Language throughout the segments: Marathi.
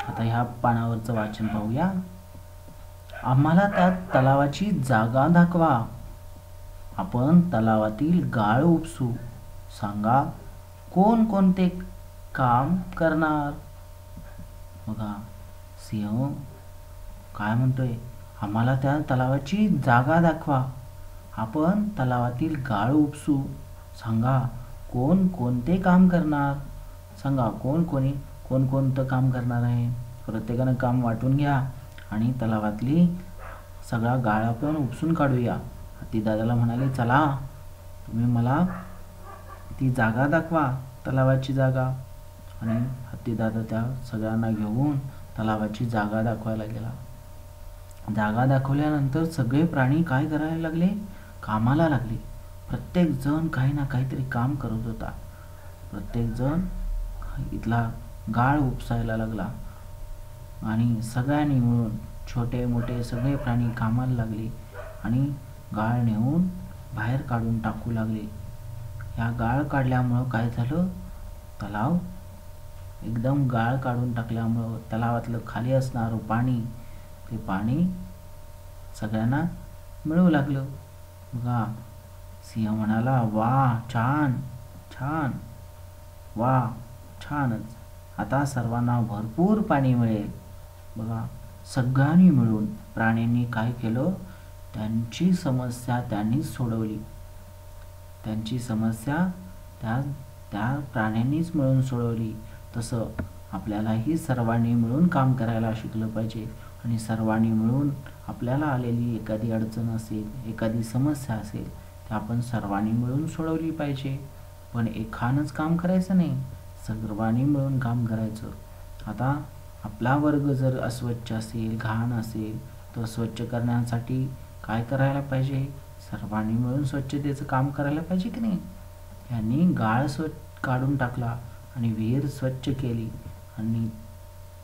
आता ह्या पानावरचं वाचन पाहूया. आम्हाला त्या तलावाची जागा दाखवा. आपण तलावातील गाळ उपसू. सांगा कोण कोणते काम करणार. बघा सिंह काय म्हणतोय, आम्हाला त्या तलावाची जागा दाखवा. आपण तलावातील गाळ उपसू. सांगा कोण कोणते काम करणार. सांगा कोण कोणतं काम करणार आहे. प्रत्येकानं काम वाटून घ्या आणि तलावातली सगळा गाळ आपण उपसून काढूया. हत्तीदादाला म्हणाले, चला तुम्ही मला ती जागा दाखवा, तलावाची जागा. आणि हत्तीदादा त्या सगळ्यांना घेऊन तलावाची जागा दाखवायला गेला. जागा दाखवल्यानंतर सगळे प्राणी काय करायला लागले, कामाला लागले. प्रत्येक जण काही ना काहीतरी काम करत होता. प्रत्येक जण इथला गाळ उपसायला लागला आणि सगळ्यांनी मिळून छोटे मोठे सगळे प्राणी कामाला लागले आणि गाळ नेऊन बाहेर काढून टाकू लागले. या गाळ काढल्यामुळं काय झालं, तलाव एकदम गाळ काढून टाकल्यामुळं तलावातलं खाली असणारं पाणी, ते पाणी सगळ्यांना मिळू लागलं. बघा सिंह म्हणाला, वा छान छान, वा छानच, आता सर्वांना भरपूर पाणी मिळेल. बघा सगळ्यांनी मिळून प्राण्यांनी काय केलं, त्यांची समस्या त्यांनीच सोडवली. त्यांची समस्या त्या प्राण्यांनीच मिळून सोडवली. तसं आपल्यालाही सर्वांनी मिळून काम करायला शिकलं पाहिजे आणि सर्वांनी मिळून आपल्याला आलेली एखादी अडचण असेल, एखादी समस्या असेल, ते आपण सर्वांनी मिळून सोडवली पाहिजे. पण एकानंच काम करायचं नाही, सर्वांनी मिळून काम करायचं. आता आपला वर्ग जर अस्वच्छ असेल, घाण असेल, तर स्वच्छ करण्यासाठी काय करायला पाहिजे, सर्वांनी मिळून स्वच्छतेचं काम करायला पाहिजे की नाही. यांनी गाळ काढून टाकला आणि विहीर स्वच्छ केली आणि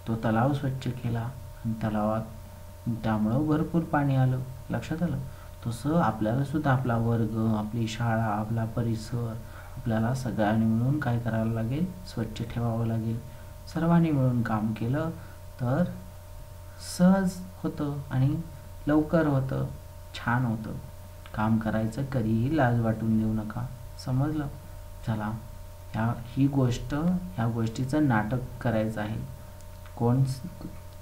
तो तलाव स्वच्छ केला आणि तलावात त्यामुळं भरपूर पाणी आलं. लक्षात आलं. तसं आपल्याला सुद्धा आपला वर्ग, आपली शाळा, आपला परिसर आपल्याला सगळ्यांनी मिळून काय करायला लागेल, स्वच्छ ठेवावं लागेल. सर्वांनी मिळून काम केलं तर सहज होतं आणि लवकर होतं, छान होतं. काम करायचं कधीही लाज वाटून देऊ नका. समजलं. चला ही गोष्टीचं नाटक करायचं आहे. कोण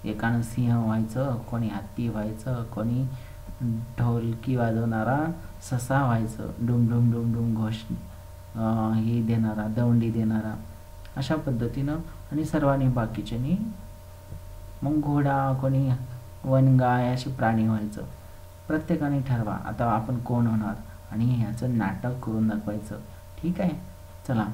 एकानं सिंह व्हायचं, कोणी हत्ती व्हायचं, कोणी ढोलकी वाजवणारा ससा व्हायचं, डुम डुम डुम डुम हे देणारा, दवंडी देणारा, अशा पद्धतीनं. आणि सर्वांनी बाकीच्यांनी मग घोडा, कोणी वनगाय असे प्राणी व्हायचं. प्रत्येकाने ठरवा आता आपण कोण होणार आणि ह्याचं नाटक करून दाखवायचं. ठीक आहे. चला